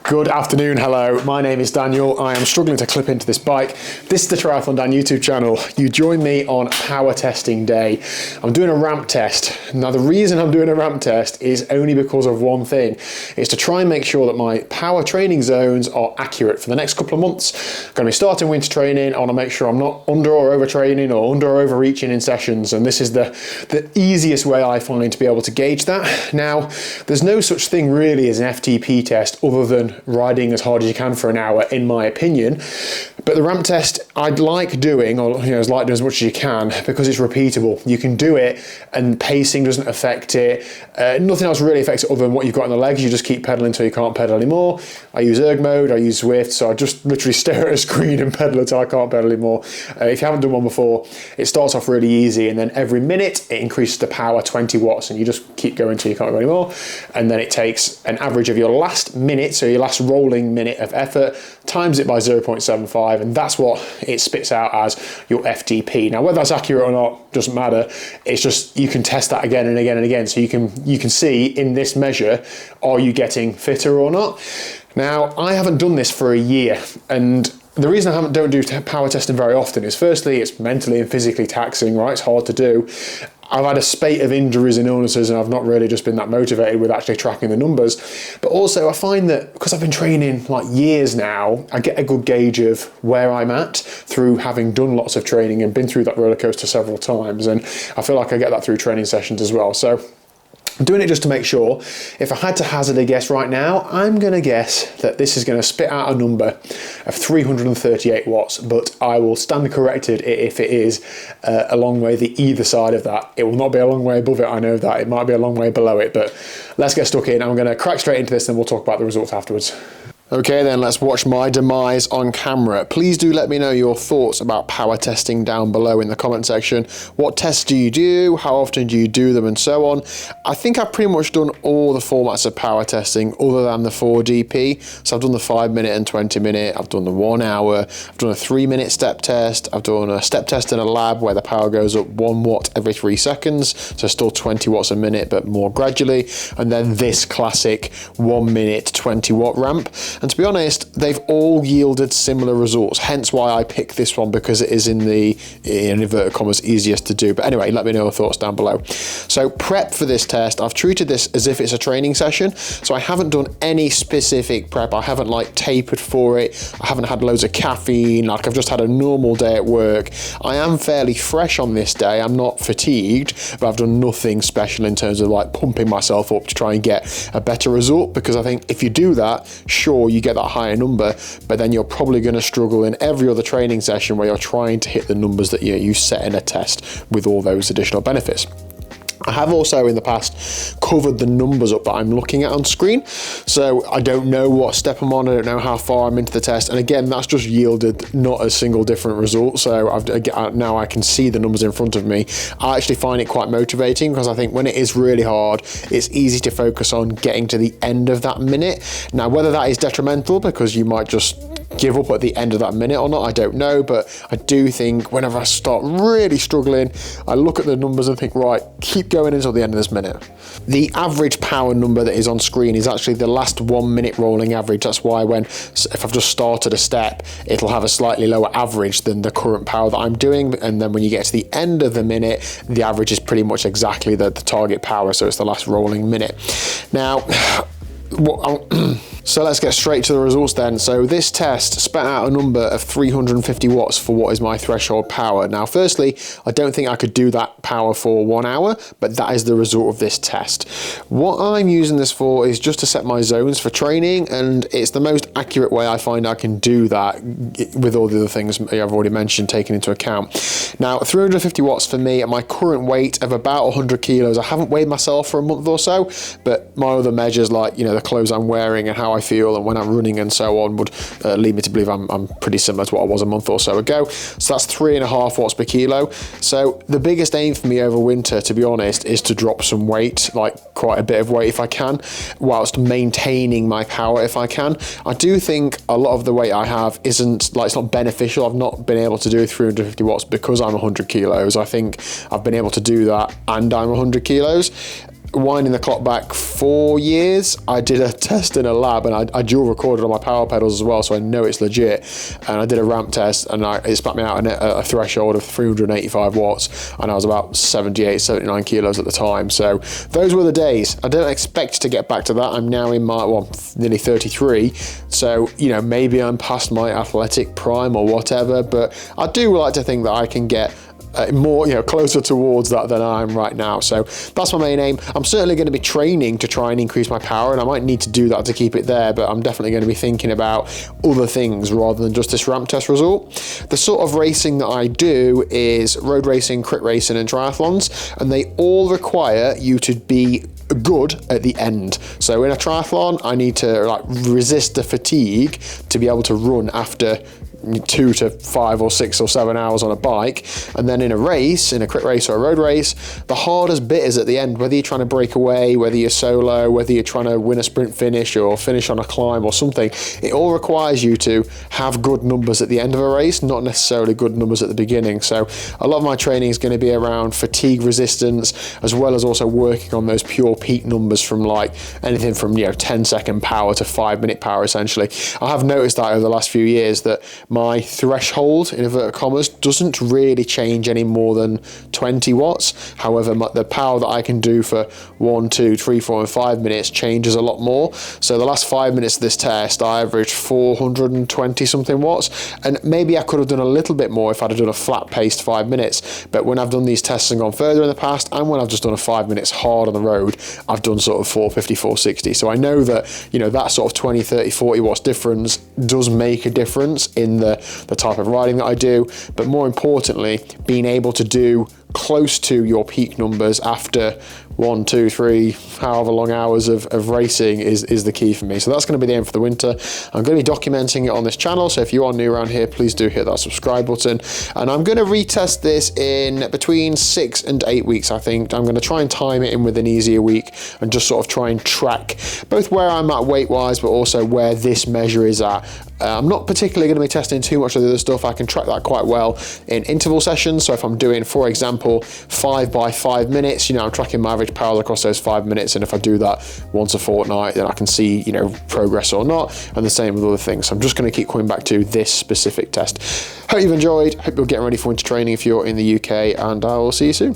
Good afternoon, hello. My name is Daniel. I am struggling to clip into this bike. This is the TriathlonDan YouTube channel. You join me on power testing day. I'm doing a ramp test. Now the reason I'm doing a ramp test is only because of one thing. It's to try and make sure that my power training zones are accurate for the next couple of months. I'm going to be starting winter training. I want to make sure I'm not under or overtraining or under or overreaching in sessions, and this is the easiest way I find to be able to gauge that. Now, there's no such thing really as an FTP test other than riding as hard as you can for an hour, in my opinion. But the ramp test I'd like doing, or as like doing as much as you can, because it's repeatable. You can do it and pacing doesn't affect it. Nothing else really affects it other than what you've got in the legs. You just keep pedaling until you can't pedal anymore. I use erg mode, I use Zwift, so I just literally stare at a screen and pedal until I can't pedal anymore. If you haven't done one before, it starts off really easy, and then every minute it increases the power 20 watts, and you just keep going until you can't go anymore. And then it takes an average of your last minute, so your last rolling minute of effort, times it by 0.75, and that's what it spits out as your FTP. Now, whether that's accurate or not doesn't matter. It's just you can test that again and again and again, so you can see in this measure, are you getting fitter or not? Now, I haven't done this for a year, and the reason I don't do power testing very often is, firstly, it's mentally and physically taxing, right? It's hard to do. I've had a spate of injuries and illnesses, and I've not really just been that motivated with actually tracking the numbers. But also I find that because I've been training like years now, I get a good gauge of where I'm at through having done lots of training and been through that roller coaster several times. And I feel like I get that through training sessions as well. So I'm doing it just to make sure. If I had to hazard a guess right now, I'm going to guess that this is going to spit out a number of 338 watts, but I will stand corrected if it is a long way the either side of that. It will not be a long way above it, I know that. It might be a long way below it, but let's get stuck in. I'm going to crack straight into this and we'll talk about the results afterwards. Okay then, let's watch my demise on camera. Please do let me know your thoughts about power testing down below in the comment section. What tests do you do? How often do you do them, and so on? I think I've pretty much done all the formats of power testing other than the 4DP. So I've done the 5 minute and 20 minute, I've done the 1 hour, I've done a 3 minute step test, I've done a step test in a lab where the power goes up 1 watt every 3 seconds, so still 20 watts a minute but more gradually, and then this classic 1 minute 20 watt ramp. And to be honest, they've all yielded similar results, hence why I picked this one, because it is in inverted commas, easiest to do. But anyway, let me know your thoughts down below. So prep for this test, I've treated this as if it's a training session, so I haven't done any specific prep. I haven't like tapered for it, I haven't had loads of caffeine, like I've just had a normal day at work. I am fairly fresh on this day, I'm not fatigued, but I've done nothing special in terms of like pumping myself up to try and get a better result, because I think if you do that, sure, you get that higher number, but then you're probably going to struggle in every other training session where you're trying to hit the numbers that you set in a test with all those additional benefits. I have also in the past covered the numbers up that I'm looking at on screen, so I don't know what step I'm on, I don't know how far I'm into the test, and again, that's just yielded not a single different result, so now I can see the numbers in front of me. I actually find it quite motivating, because I think when it is really hard, it's easy to focus on getting to the end of that minute. Now, whether that is detrimental because you might just give up at the end of that minute or not, I don't know, but I do think whenever I start really struggling, I look at the numbers and think, right, keep going until the end of this minute. The average power number that is on screen is actually the last 1 minute rolling average. That's why if I've just started a step, it'll have a slightly lower average than the current power that I'm doing, and then when you get to the end of the minute, the average is pretty much exactly the target power, so it's the last rolling minute. Now, so let's get straight to the results then. So this test spat out a number of 350 watts for what is my threshold power. Now, firstly, I don't think I could do that power for 1 hour, but that is the result of this test. What I'm using this for is just to set my zones for training, and it's the most accurate way I find I can do that with all the other things I've already mentioned taken into account. Now, 350 watts for me at my current weight of about 100 kilos. I haven't weighed myself for a month or so, but my other measures, like, the clothes I'm wearing and how I feel and when I'm running and so on, would lead me to believe I'm pretty similar to what I was a month or so ago. So that's 3.5 watts per kilo. So the biggest aim for me over winter, to be honest, is to drop some weight, like quite a bit of weight if I can, whilst maintaining my power if I can. I do think a lot of the weight I have isn't, like, it's not beneficial. I've not been able to do 350 watts because I'm 100 kilos. I think I've been able to do that and I'm 100 kilos. winding the clock back 4 years, I did a test in a lab, and I dual recorded on my power pedals as well, so I know it's legit. And I did a ramp test, and it spat me out a threshold of 385 watts, and I was about 78, 79 kilos at the time. So those were the days. I don't expect to get back to that. I'm now in my, nearly 33, so, you know, maybe I'm past my athletic prime or whatever, but I do like to think that I can get more, you know, closer towards that than I am right now. So that's my main aim. I'm certainly going to be training to try and increase my power, and I might need to do that to keep it there, but I'm definitely going to be thinking about other things rather than just this ramp test result. The sort of racing that I do is road racing, crit racing, and triathlons, and they all require you to be good at the end. So in a triathlon, I need to like resist the fatigue to be able to run after 2 to 5 or 6 or 7 hours on a bike. And then in a race, in a crit race or a road race, the hardest bit is at the end, whether you're trying to break away, whether you're solo, whether you're trying to win a sprint finish or finish on a climb or something. It all requires you to have good numbers at the end of a race, not necessarily good numbers at the beginning. So a lot of my training is going to be around fatigue resistance, as well as also working on those pure peak numbers from like anything from, you know, 10-second power to 5-minute power essentially. I have noticed that over the last few years that my threshold, in inverted commas, doesn't really change any more than 20 watts. However, the power that I can do for 1, 2, 3, 4, and 5 minutes changes a lot more. So the last 5 minutes of this test, I averaged 420 something watts, and maybe I could have done a little bit more if I'd have done a flat paced 5 minutes. But when I've done these tests and gone further in the past, and when I've just done a 5 minutes hard on the road, I've done sort of 450, 460. So I know that, you know, that sort of 20, 30, 40 watts difference does make a difference in the type of riding that I do, but more importantly, being able to do close to your peak numbers after 1, 2, 3, however long hours of racing is the key for me. So that's going to be the aim for the winter. I'm going to be documenting it on this channel, so if you are new around here, please do hit that subscribe button. And I'm going to retest this in between 6 and 8 weeks, I think. I'm going to try and time it in with an easier week and just sort of try and track both where I'm at weight-wise, but also where this measure is at. I'm not particularly going to be testing too much of the other stuff. I can track that quite well in interval sessions. So if I'm doing, for example, 5 by 5 minutes, you know, I'm tracking my average power across those 5 minutes. And if I do that once a fortnight, then I can see, you know, progress or not. And the same with other things. So I'm just going to keep coming back to this specific test. Hope you've enjoyed. Hope you're getting ready for winter training if you're in the UK, and I will see you soon.